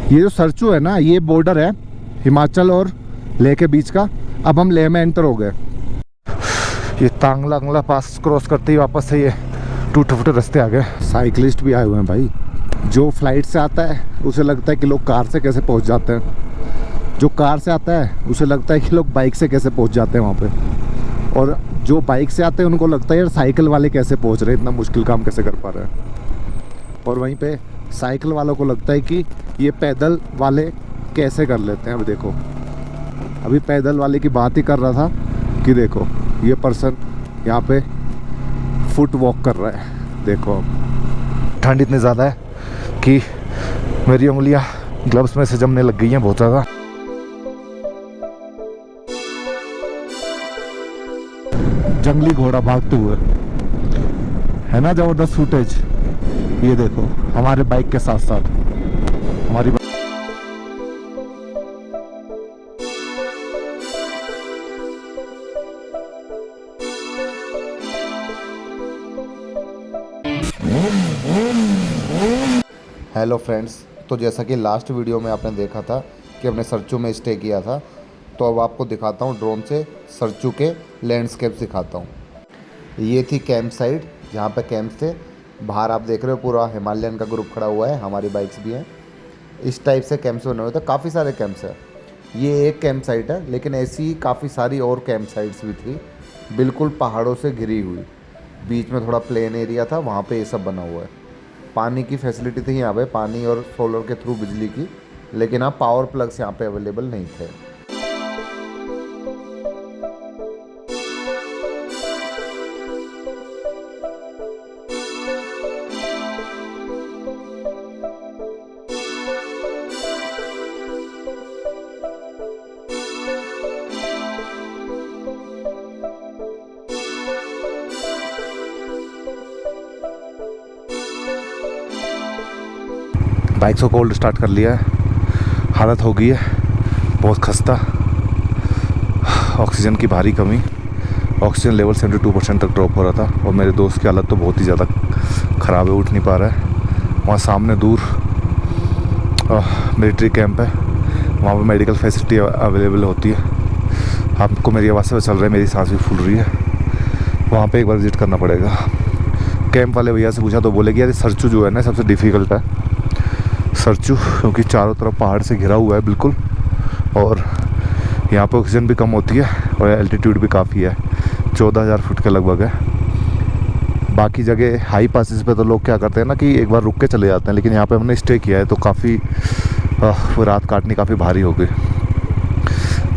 ये जो सरचू है ना, ये बॉर्डर है हिमाचल और लेह के बीच का। अब हम लेह में एंटर हो गए। ये तांगला पास क्रॉस करते ही वापस से ये टूटे फूटे रास्ते आ गए। साइकिलिस्ट भी आए हुए हैं भाई। जो फ्लाइट से आता है उसे लगता है कि लोग कार से कैसे पहुंच जाते हैं, जो कार से आता है उसे लगता है कि लोग बाइक से कैसे पहुंच जाते हैं वहाँ पे, और जो बाइक से आते हैं उनको लगता है यार साइकिल वाले कैसे पहुंच रहे हैं, इतना मुश्किल काम कैसे कर पा रहे हैं। और वहीं पे साइकिल वालों को लगता है कि ये पैदल वाले कैसे कर लेते हैं। अभी देखो, अभी पैदल वाले की बात ही कर रहा था कि देखो ये पर्सन यहाँ पे फुट वॉक कर रहा है। देखो अब ठंड इतनी ज़्यादा है कि मेरी उंगलियां ग्लव्स में से जमने लग गई हैं बहुत ज़्यादा। जंगली घोड़ा भागते हुए है ना, जबरदस्त फुटेज। ये देखो हमारे बाइक के साथ साथ हमारी हेलो फ्रेंड्स, तो जैसा कि लास्ट वीडियो में आपने देखा था कि हमने सरचू में स्टे किया था, तो अब आपको दिखाता हूँ ड्रोन से सरचू के लैंडस्केप दिखाता हूँ। ये थी कैंप साइट जहाँ पे कैंप थे। बाहर आप देख रहे हो पूरा हिमालयन का ग्रुप खड़ा हुआ है, हमारी बाइक्स भी हैं। इस टाइप से कैंप्स बने हुए थे, काफ़ी सारे कैंप्स हैं। ये एक कैंप साइट है, लेकिन ऐसी काफ़ी सारी और कैंप साइट्स भी थी, बिल्कुल पहाड़ों से घिरी हुई। बीच में थोड़ा प्लेन एरिया था, वहाँ पे ये सब बना हुआ है। पानी की फैसिलिटी थी यहाँ पे, पानी और सोलर के थ्रू बिजली की, लेकिन हाँ पावर प्लग्स यहाँ पे अवेलेबल नहीं थे। बाइक्स को कोल्ड स्टार्ट कर लिया है, हालत हो गई है बहुत खस्ता। ऑक्सीजन की भारी कमी, ऑक्सीजन लेवल 72% तक ड्रॉप हो रहा था, और मेरे दोस्त की हालत तो बहुत ही ज़्यादा ख़राब है, उठ नहीं पा रहा है। वहाँ सामने दूर मिलिट्री कैंप है, वहाँ पर मेडिकल फैसिलिटी अवेलेबल होती है। आपको मेरी आवाज़ से चल रहा है, मेरी सांस भी फूल रही है। वहाँ पे एक बार विज़िट करना पड़ेगा। कैंप वाले भैया से पूछा तो बोले कि यार सरचू जो है ना सबसे डिफ़िकल्ट है सरचू, क्योंकि चारों तरफ पहाड़ से घिरा हुआ है बिल्कुल, और यहाँ पे ऑक्सीजन भी कम होती है और एल्टीट्यूड भी काफ़ी है, 14,000 फुट के लगभग है। बाकी जगह हाई पासेस पे तो लोग क्या करते हैं ना कि एक बार रुक के चले जाते हैं, लेकिन यहाँ पे हमने स्टे किया है तो काफ़ी रात काटनी काफ़ी भारी हो गई।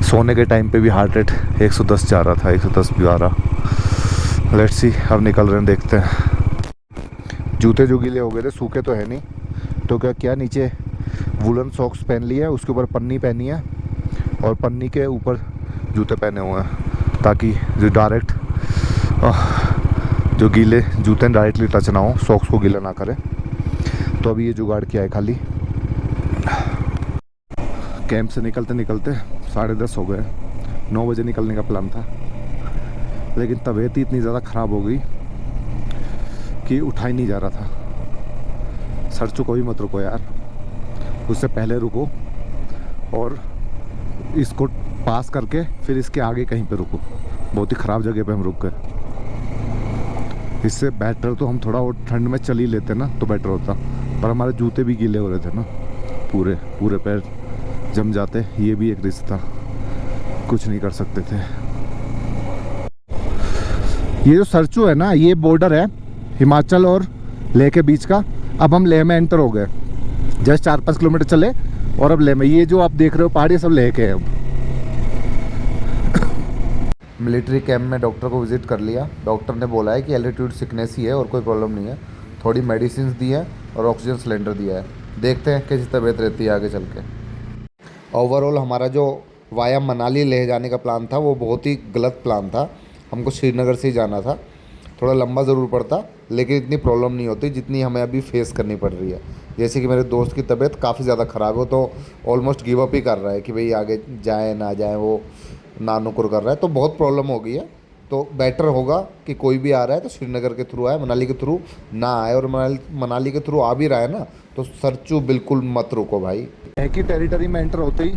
सोने के टाइम पे भी हार्ट रेट 110 जा रहा था, 110 भी आ रहा। लेट्स सी, अब निकल रहे हैं, देखते हैं। जूते जो गीले हो गए थे, सूखे तो है नहीं, तो क्या नीचे वुलन सॉक्स पहन लिए है, उसके ऊपर पन्नी पहनी है और पन्नी के ऊपर जूते पहने हुए हैं, ताकि जो डायरेक्ट जो गीले जूते डायरेक्टली टच ना हो, सॉक्स को गीला ना करे। तो अभी ये जुगाड़ किया है खाली। कैंप से निकलते निकलते 10:30 हो गए। 9 बजे निकलने का प्लान था, लेकिन तबीयत ही इतनी ज़्यादा ख़राब हो गई कि उठा ही नहीं जा रहा था। सरचू को भी मत रुको यार, उससे पहले रुको और इसको पास करके फिर इसके आगे कहीं पे रुको। बहुत ही ख़राब जगह पे हम रुक गए। इससे बेटर तो हम थोड़ा और ठंड में चल ही लेते ना तो बेटर होता, पर हमारे जूते भी गीले हो रहे थे ना, पूरे पूरे पैर जम जाते। ये भी एक रिस्क था, कुछ नहीं कर सकते थे। ये जो सरचू है ना, ये बॉर्डर है हिमाचल और लेह के बीच का। अब हम लेह में एंटर हो गए, जस्ट 4-5 किलोमीटर चले और अब लेह में। ये जो आप देख रहे हो पहाड़ी सब लेह के हैं। अब मिलिट्री कैंप में डॉक्टर को विजिट कर लिया। डॉक्टर ने बोला है कि एल्टीट्यूड सिकनेस ही है और कोई प्रॉब्लम नहीं है। थोड़ी मेडिसिन दी है और ऑक्सीजन सिलेंडर दिया है। देखते हैं कैसी तबीयत रहती है आगे चल के। ओवरऑल हमारा जो वाया मनाली लेह जाने का प्लान था वो बहुत ही गलत प्लान था। हमको श्रीनगर से ही जाना था। थोड़ा लंबा ज़रूर पड़ता, लेकिन इतनी प्रॉब्लम नहीं होती जितनी हमें अभी फेस करनी पड़ रही है। जैसे कि मेरे दोस्त की तबीयत काफ़ी ज़्यादा ख़राब हो, तो ऑलमोस्ट गिव अप ही कर रहा है कि भाई आगे जाए ना जाए, वो नानुकुर कर रहा है। तो बहुत प्रॉब्लम हो गई है। तो बेटर होगा कि कोई भी आ रहा है तो श्रीनगर के थ्रू आए, मनाली के थ्रू ना आए। और मनाली के थ्रू आ भी रहा है ना, तो सरचू बिल्कुल मत रुको भाई। एक ही टेरिटरी में एंटर होते ही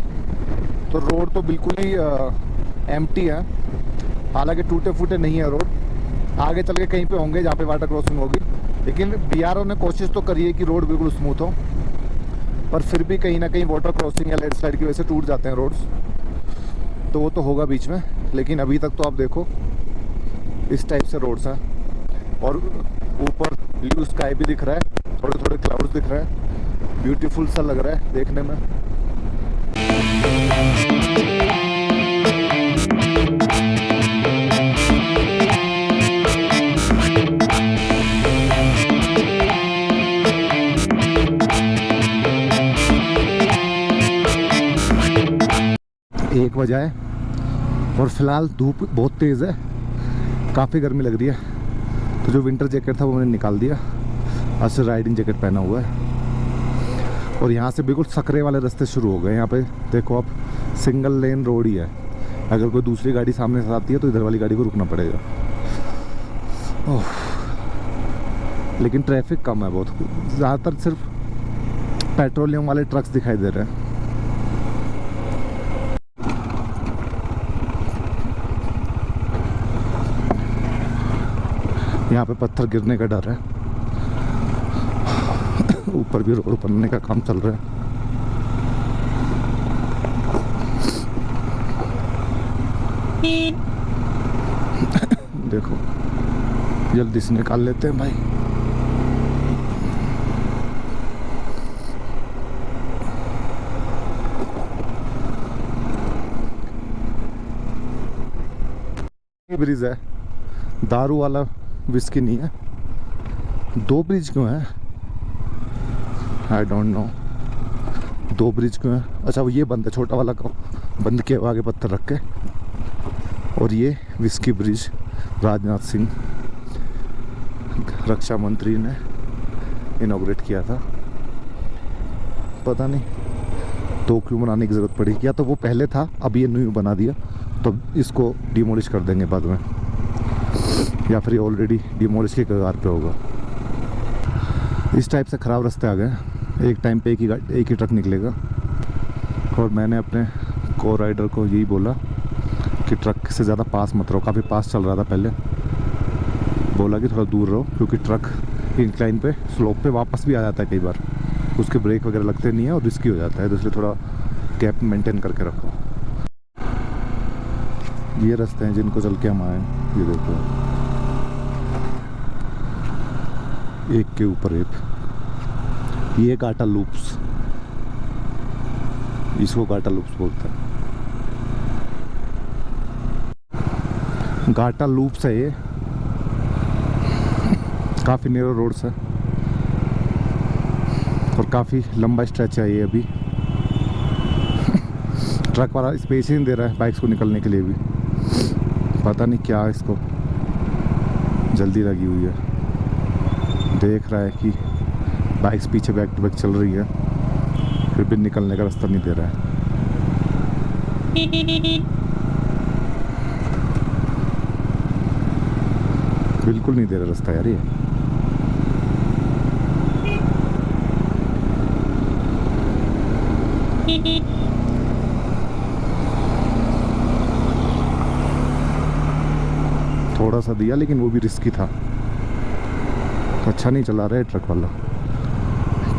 तो रोड तो बिल्कुल ही एम्प्टी है, हालांकि टूटे फूटे नहीं है रोड। आगे चल के कहीं पे होंगे जहाँ पे वाटर क्रॉसिंग होगी, लेकिन बीआरओ ने कोशिश तो करी है कि रोड बिल्कुल स्मूथ हो, पर फिर भी कहीं ना कहीं वाटर क्रॉसिंग या लैंडस्लाइड की वजह से टूट जाते हैं रोड्स, तो वो तो होगा बीच में। लेकिन अभी तक तो आप देखो इस टाइप से रोड्स हैं, और ऊपर ब्लू स्काई भी दिख रहा है, थोड़े थोड़े क्लाउड्स दिख रहे हैं, ब्यूटीफुल सा लग रहा है देखने में। एक बजा है और फिलहाल धूप बहुत तेज़ है, काफ़ी गर्मी लग रही है, तो जो विंटर जैकेट था वो मैंने निकाल दिया, आज से राइडिंग जैकेट पहना हुआ है। और यहाँ से बिल्कुल सकरे वाले रास्ते शुरू हो गए। यहाँ पे देखो आप, सिंगल लेन रोड ही है, अगर कोई दूसरी गाड़ी सामने से आती है तो इधर वाली गाड़ी को रुकना पड़ेगा। ओह, लेकिन ट्रैफिक कम है बहुत, ज़्यादातर सिर्फ पेट्रोलियम वाले ट्रक्स दिखाई दे रहे हैं। यहाँ पे पत्थर गिरने का डर है, ऊपर भी रोड बनने का काम चल रहा है। देखो जल्दी से निकाल लेते हैं भाई। ये ब्रिज है, दारू वाला विस्की नहीं है। दो ब्रिज क्यों है, आई डोंट नो, दो ब्रिज क्यों है। अच्छा वो ये बंद है, छोटा वाला को बंद किया आगे पत्थर रख के, और ये विस्की ब्रिज राजनाथ सिंह रक्षा मंत्री ने इनॉग्रेट किया था। पता नहीं तो क्यों बनाने की ज़रूरत पड़ी, या तो वो पहले था अब ये न्यू बना दिया, तो इसको डिमोलिश कर देंगे बाद में, या फिर ऑलरेडी डिमोलिश के कगार पे होगा। इस टाइप से ख़राब रास्ते आ गए, एक टाइम पे एक ही ट्रक निकलेगा। और मैंने अपने को राइडर को यही बोला कि ट्रक से ज़्यादा पास मत रहो, काफ़ी पास चल रहा था पहले, बोला कि थोड़ा दूर रहो, क्योंकि ट्रक इंक्लाइन पे स्लोप पे वापस भी आ जाता है कई बार, उसके ब्रेक वगैरह लगते नहीं है और रिस्की हो जाता है, तो इसलिए थोड़ा गैप मेंटेन करके रखो। ये रास्ते हैं जिनको चल के हम आए, ये देखो एक के ऊपर एक। ये गाटा लूप्स, इसको गाटा लूप्स बोलते हैं, गाटा लूप्स है ये। काफ़ी नैरो रोड्स है और काफ़ी लंबा स्ट्रेच है ये। अभी ट्रक वाला स्पेस ही नहीं दे रहा है बाइक्स को निकलने के लिए भी, पता नहीं क्या इसको जल्दी लगी हुई है। देख रहा है कि बाइक्स पीछे बैक टू बैक चल रही है, फिर भी निकलने का रास्ता नहीं दे रहा है। बिल्कुल नहीं दे रहा रास्ता यार ये। थोड़ा सा दिया लेकिन वो भी रिस्की था, तो अच्छा नहीं चला रहा है ट्रक वाला,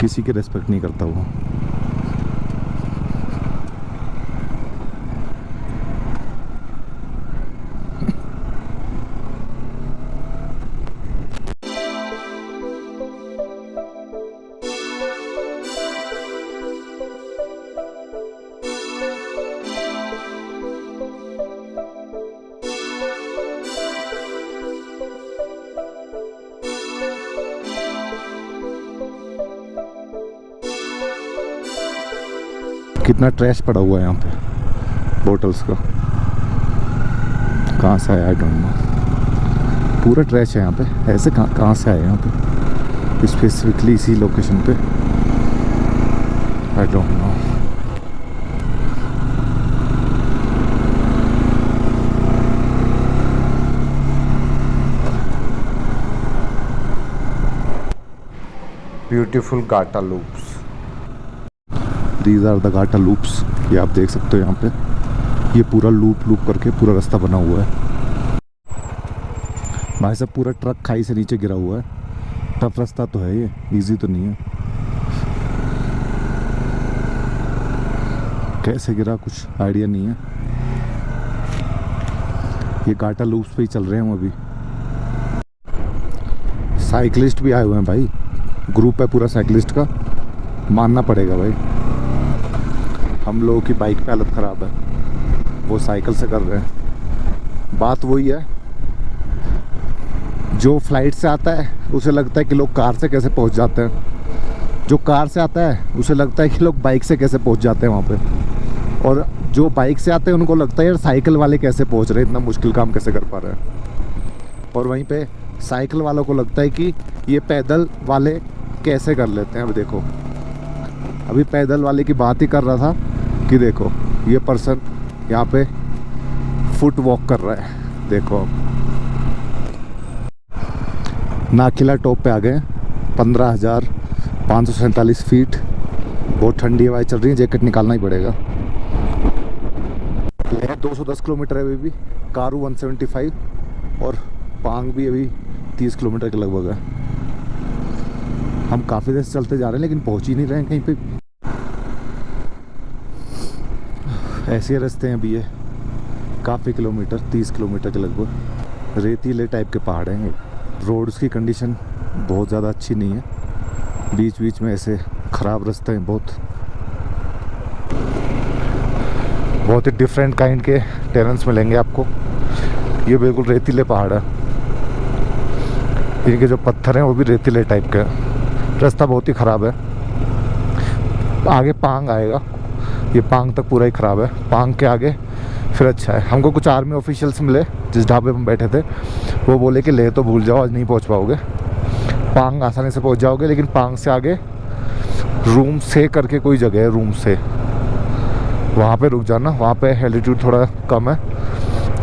किसी की रिस्पेक्ट नहीं करता वो। कितना ट्रैश पड़ा हुआ है यहाँ पे, बोटल्स का, कहाँ से आया आई डोंट नो, पूरा ट्रैश है यहाँ पे। ऐसे कहाँ से आया यहाँ पे स्पेसिफिकली इसी लोकेशन पे, I don't know. Beautiful Gata loops. These are the Gata loops. ये आप देख सकते हो यहाँ पे, ये पूरा लूप लूप करके पूरा रास्ता बना हुआ है भाई साहब। पूरा ट्रक खाई से नीचे गिरा हुआ है। टफ रास्ता तो है ये, इजी तो नहीं है। कैसे गिरा कुछ आइडिया नहीं है। ये गाटा लूप्स पे ही चल रहे हैं हम अभी। साइकिलिस्ट भी आए हुए हैं भाई, ग्रुप है पूरा साइकिलिस्ट का, मानना पड़ेगा भाई। हम लोगों की बाइक पे हालत ख़राब है, वो साइकिल से कर रहे हैं। बात वही है, जो फ्लाइट से आता है उसे लगता है कि लोग कार से कैसे पहुंच जाते हैं, जो कार से आता है उसे लगता है कि लोग बाइक से कैसे पहुंच जाते हैं वहाँ पे, और जो बाइक से आते हैं उनको लगता है यार साइकिल वाले कैसे पहुंच रहे हैं, इतना मुश्किल काम कैसे कर पा रहे हैं। और वहीं पे साइकिल वालों को लगता है कि ये पैदल वाले कैसे कर लेते हैं। अभी देखो, अभी पैदल वाले की बात ही कर रहा था कि देखो ये पर्सन यहाँ पे फुट वॉक कर रहा है। देखो अब नाकिला टॉप पे आ गए, 15,547 फीट। बहुत ठंडी हवाएं चल रही है, जैकेट निकालना ही पड़ेगा। 210 किलोमीटर है अभी भी, कारू 175 और पांग भी अभी 30 किलोमीटर के लगभग है। हम काफ़ी देर से चलते जा रहे हैं लेकिन पहुंच ही नहीं रहे हैं कहीं पे। ऐसे रास्ते हैं अभी ये, काफ़ी किलोमीटर, 30 किलोमीटर के लगभग। रेतीले टाइप के पहाड़ हैं ये। रोड्स की कंडीशन बहुत ज़्यादा अच्छी नहीं है, बीच बीच में ऐसे ख़राब रास्ते हैं। बहुत ही डिफरेंट काइंड के टेरेंस मिलेंगे आपको। ये बिल्कुल रेतीले पहाड़ है, इनके जो पत्थर हैं वो भी रेतीले टाइप के हैं। रास्ता बहुत ही ख़राब है। आगे पांग आएगा, ये पांग तक पूरा ही ख़राब है। पांग के आगे फिर अच्छा है। हमको कुछ आर्मी ऑफिशियल्स मिले जिस ढाबे पर हम बैठे थे, वो बोले कि ले तो भूल जाओ, आज नहीं पहुंच पाओगे। पांग आसानी से पहुंच जाओगे, लेकिन पांग से आगे रूम से करके कोई जगह है, रूम से वहाँ पे रुक जाना। वहाँ पे एल्टीट्यूड थोड़ा कम है,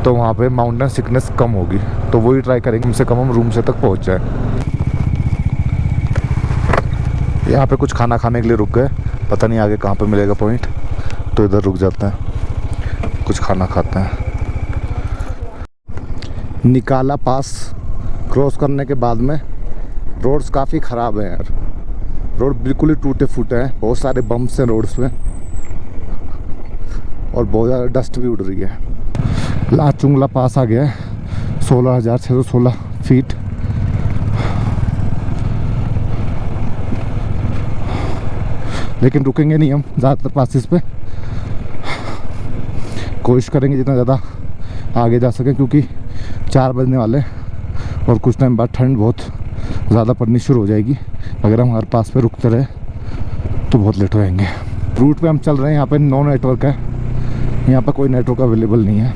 तो वहाँ पे माउंटेन सिकनेस कम होगी, तो वही ट्राई करेंगे कम से कम हम रूम से तक पहुँच जाए। यहाँ पे कुछ खाना खाने के लिए रुक गए, पता नहीं आगे कहाँ पे मिलेगा पॉइंट, तो इधर रुक जाते हैं, कुछ खाना खाते हैं। निकाला पास क्रॉस करने के बाद में रोड्स काफ़ी ख़राब हैं यार। रोड बिल्कुल ही टूटे फूटे हैं, बहुत सारे बम्प्स हैं रोड्स में, और बहुत ज़्यादा डस्ट भी उड़ रही है। लाचुंगला पास आ गया है, 16,616 फीट। लेकिन रुकेंगे नहीं हम ज़्यादातर पासिस पे, कोशिश करेंगे जितना ज़्यादा आगे जा सकें, क्योंकि 4 बजने वाले और कुछ टाइम बाद ठंड बहुत ज़्यादा पड़नी शुरू हो जाएगी। अगर हम हर पास पे रुकते रहे तो बहुत लेट हो जाएंगे। रूट पे हम चल रहे हैं, यहाँ पे नो नेटवर्क है, यहाँ पर कोई नेटवर्क अवेलेबल नहीं है।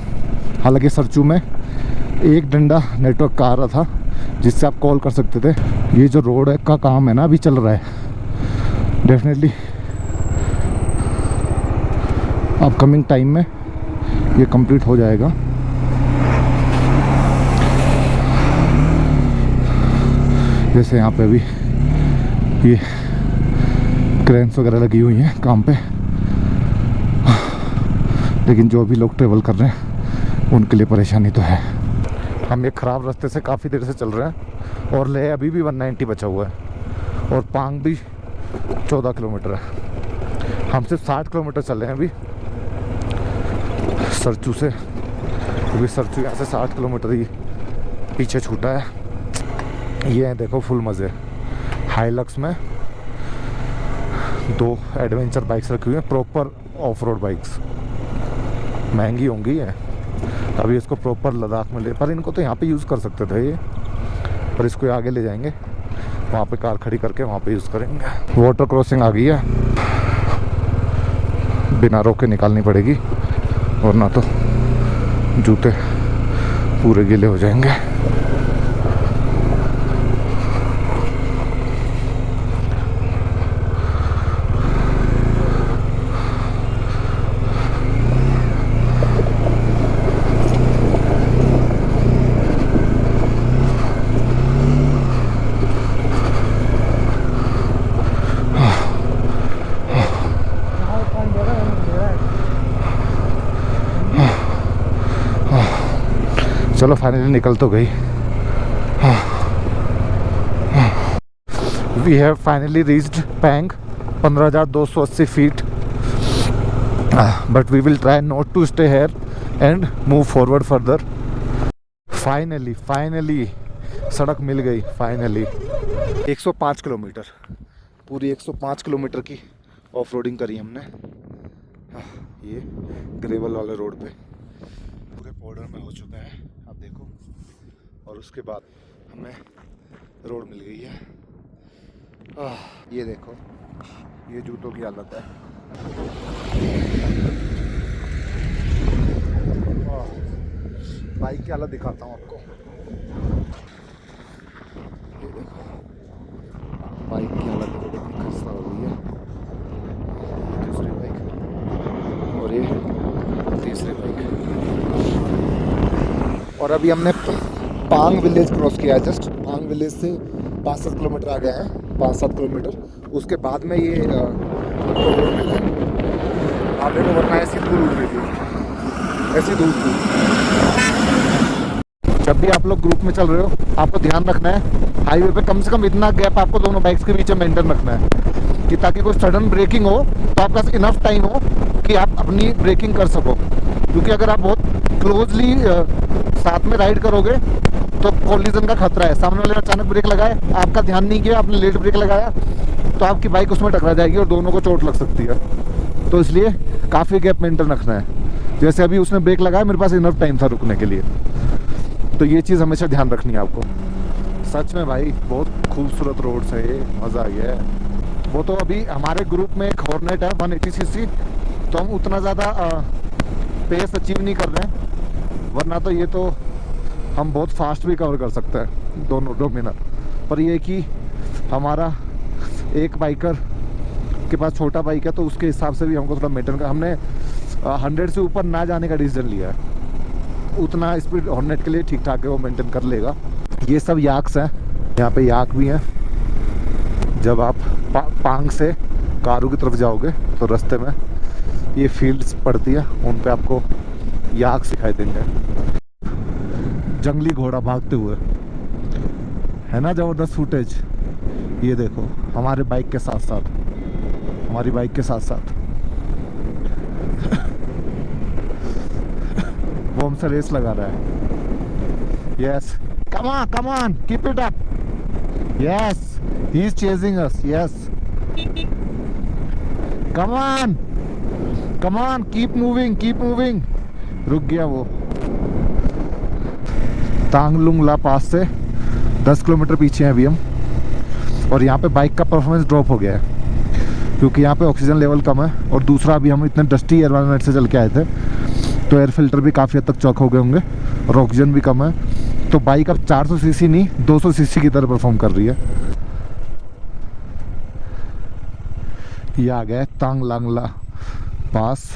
हालांकि सरचू में एक डंडा नेटवर्क का आ रहा था जिससे आप कॉल कर सकते थे। ये जो रोड है का काम है ना अभी चल रहा है, डेफिनेटली अपकमिंग टाइम में ये कंप्लीट हो जाएगा। जैसे यहाँ पे अभी ये क्रेन्स वगैरह लगी हुई हैं काम पे, लेकिन जो भी लोग ट्रेवल कर रहे हैं उनके लिए परेशानी तो है। हम एक ख़राब रास्ते से काफ़ी देर से चल रहे हैं, और ले अभी भी 190 बचा हुआ है, और पांग भी 14 किलोमीटर है। हम सिर्फ 60 किलोमीटर चल रहे हैं अभी सरचू से, क्योंकि सरचू यहाँ से 60 किलोमीटर ही पीछे छूटा है। ये है देखो फुल मज़े, हाइलक्स में 2 एडवेंचर बाइक्स रखी हुई हैं, प्रॉपर ऑफ रोड बाइक्स। महंगी होंगी ये, अभी इसको प्रॉपर लद्दाख में ले, पर इनको तो यहाँ पे यूज़ कर सकते थे ये, पर इसको आगे ले जाएंगे, वहाँ पे कार खड़ी करके वहाँ पे यूज़ करेंगे। वाटर क्रॉसिंग आ गई है, बिना रोके निकालनी पड़ेगी, वरना तो जूते पूरे गीले हो जाएंगे। चलो फाइनली निकल तो गई। We have finally reached Pang 15,280 feet, but we will try not to stay here and move forward further. Finally सड़क मिल गई फाइनली। 105 किलोमीटर, पूरी 105 किलोमीटर की ऑफ रोडिंग करी हमने। ये ग्रेवल वाले रोड पे पूरे बॉर्डर में हो चुका है, आप देखो। और उसके बाद हमें रोड मिल गई है। ये देखो, ये जूतों की हालत है। बाइक की हालत दिखाता हूँ आपको। ये देखो बाइक की हालत देखो कितनी खस्ता हो गई है। दूसरी बाइक और ये तीसरी बाइक। और अभी हमने पांग विलेज क्रॉस किया है। जस्ट पांग विलेज से 5-7 किलोमीटर आ गया है, 5-7 किलोमीटर। उसके बाद में ये रोड मिला है। आप देखो, वरना ऐसी धूल उड़ रही थी, ऐसी धूल थी। जब भी आप लोग ग्रुप में चल रहे हो, आपको ध्यान रखना है हाईवे पे कम से कम इतना गैप आपको दोनों बाइक्स के बीच में मेंटेन रखना है, कि ताकि कोई सडन ब्रेकिंग हो तो आपके पास इनफ टाइम हो कि आप अपनी ब्रेकिंग कर सको। क्योंकि अगर आप बहुत क्लोजली साथ में राइड करोगे तो कोलिजन का खतरा है। सामने वाले अचानक ब्रेक लगाए, आपका ध्यान नहीं किया, आपने लेट ब्रेक लगाया, तो आपकी बाइक उसमें टकरा जाएगी और दोनों को चोट लग सकती है। तो इसलिए काफ़ी गैप मेंटेन रखना है। जैसे अभी उसने ब्रेक लगाया, मेरे पास इनफ टाइम था रुकने के लिए। तो ये चीज़ हमेशा ध्यान रखनी है आपको। सच में भाई बहुत खूबसूरत रोड है ये, मज़ा आ गया है। वो तो अभी हमारे ग्रुप में एक हॉर्नेट है 180 सीसी, तो हम उतना ज़्यादा पेस अचीव नहीं कर रहे हैं, वरना तो ये तो हम बहुत फास्ट भी कवर कर सकते हैं दोनों डोमिनर। पर ये कि हमारा एक बाइकर के पास छोटा बाइक है, तो उसके हिसाब से भी हमको थोड़ा मेंटेन कर, हमने 100 से ऊपर ना जाने का डिसीजन लिया है। उतना स्पीड हॉर्नेट के लिए ठीक ठाक है, वो मेंटेन कर लेगा। ये सब याक्स हैं, यहाँ पे याक भी हैं। जब आप पांग से कारू की तरफ जाओगे तो रास्ते में ये फील्ड्स पड़ती है, उन पे आपको याक दिखाई देंगे। जंगली घोड़ा भागते हुए, है ना ज़बरदस्त फुटेज। ये देखो हमारे बाइक के साथ साथ, हमारी बाइक के साथ साथ वो हमसे रेस लगा रहा है। Yes, come on keep it up. Yes, he is chasing us. Yes, come on keep moving. रुक गया वो। तांगलुंग ला पास से 10 किलोमीटर पीछे हैं अभी हम। और यहाँ पे बाइक का परफॉर्मेंस ड्रॉप हो गया है, क्योंकि यहाँ पे ऑक्सीजन लेवल कम है। और दूसरा, अभी हम इतने डस्टी एनवायरनमेंट से चल के आए थे, तो एयर फिल्टर भी काफ़ी हद तक चौक हो गए होंगे और ऑक्सीजन भी कम है। तो बाइक अब 400 सीसी नहीं 200 सीसी की तरह परफॉर्म कर रही है। ये आ गया तांगलांगला पास।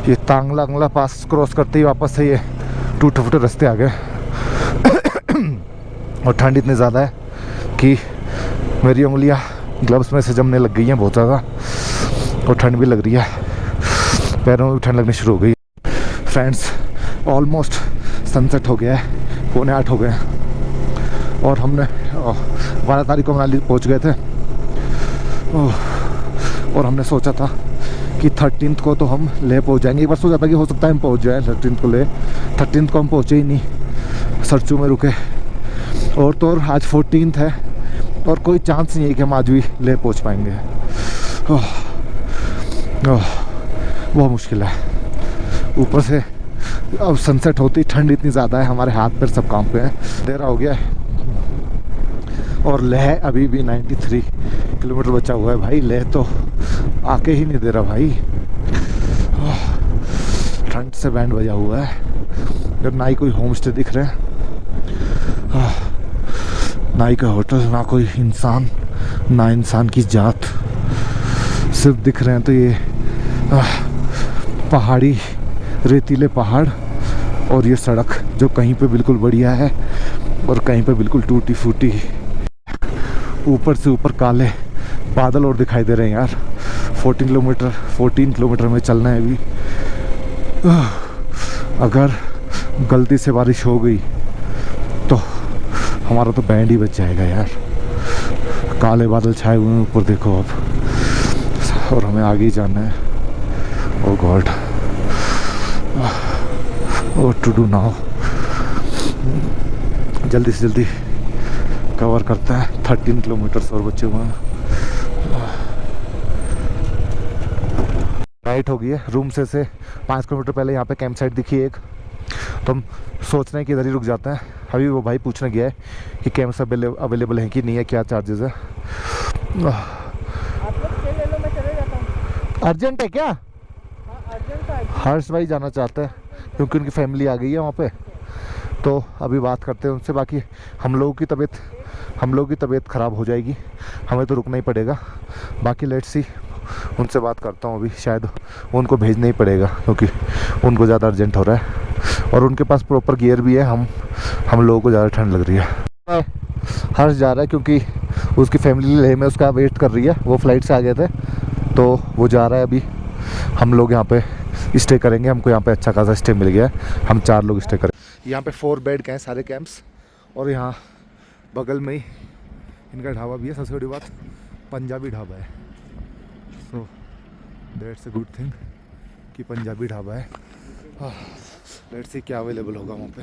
ये तांगलांगला पास क्रॉस करते ही वापस से ये टूटे फूटे रास्ते आ गए। और ठंड इतनी ज़्यादा है कि मेरी उंगलियां ग्लव्स में से जमने लग गई हैं बहुत ज़्यादा, और ठंड भी लग रही है, पैरों में भी ठंड लगनी शुरू हो गई। फ्रेंड्स, ऑलमोस्ट सनसेट हो गया है, 7:45 हो गए हैं और हमने 12 तारीख को मनाली पहुंच गए थे। और हमने सोचा था कि 13 को तो हम ले पहुंच जाएंगे। एक बार सोचा था कि हो सकता है हम पहुंच जाएं 13 को ले। 13 को हम पहुंचे ही नहीं, सरचू में रुके। और तो और आज 14 है और कोई चांस नहीं है कि हम आज भी ले पहुंच पाएंगे। बहुत मुश्किल है। ऊपर से अब सनसेट होती ठंड इतनी ज़्यादा है, हमारे हाथ पैर सब काम पे हैं। अंधेरा हो गया है और लेह अभी भी 93 किलोमीटर बचा हुआ है भाई। लेह तो आके ही नहीं दे रहा भाई, ठंड से बैंड बजा हुआ है। जब ना ही कोई होम स्टे दिख रहे हैं, ना ही कोई होटल, ना कोई इंसान, ना इंसान की जात, सिर्फ दिख रहे हैं तो ये पहाड़ी, रेतीले पहाड़ और ये सड़क जो कहीं पे बिल्कुल बढ़िया है और कहीं पे बिल्कुल टूटी फूटी। ऊपर से ऊपर काले बादल और दिखाई दे रहे हैं यार। 14 किलोमीटर में चलना है अभी। अगर गलती से बारिश हो गई तो हमारा तो बैंड ही बच जाएगा यार। काले बादल छाए हुए हैं ऊपर, देखो अब, और हमें आगे ही जाना है। Oh God, what to do now. जल्दी से जल्दी कवर करता है। 13 किलोमीटर्स और बचे हुए हैं। नाइट हो गई है। रूम से 5 किलोमीटर पहले यहाँ पे कैंप साइट दिखी एक, तो हम सोच रहे हैं कि इधर ही रुक जाते हैं। अभी वो भाई पूछने गया है कि कैंप्स अवेलेबल हैं कि नहीं है, क्या चार्जेस है। आप लोग ले लो, मैं चले जाता हूँ। अर्जेंट है क्या? हाँ अर्जेंट है। हर्ष भाई जाना चाहते हैं क्योंकि उनकी फैमिली आ गई है वहाँ पे, तो अभी बात करते हैं उनसे। बाकी हम लोगों की तबीयत ख़राब हो जाएगी, हमें तो रुकना ही पड़ेगा। बाकी लेट्स सी, उनसे बात करता हूँ अभी। शायद उनको भेजना ही पड़ेगा क्योंकि उनको ज़्यादा अर्जेंट हो रहा है और उनके पास प्रॉपर गियर भी है। हम लोगों को ज़्यादा ठंड लग रही है। हर्ष जा रहा है क्योंकि उसकी फैमिली लेह में उसका वेट कर रही है। वो फ्लाइट से आ गए थे तो वो जा रहा है अभी। हम लोग यहाँ पे स्टे करेंगे, हमको यहाँ पे अच्छा खासा स्टे मिल गया है। हम 4 लोग स्टे करें। यहाँ पे 4 बेड के हैं सारे कैंप्स, और यहाँ बगल में ही इनका ढाबा भी है। सबसे बड़ी बात, पंजाबी ढाबा है। So that's a good thing कि पंजाबी ढाबा है। लेट्स सी क्या अवेलेबल होगा वहाँ पे।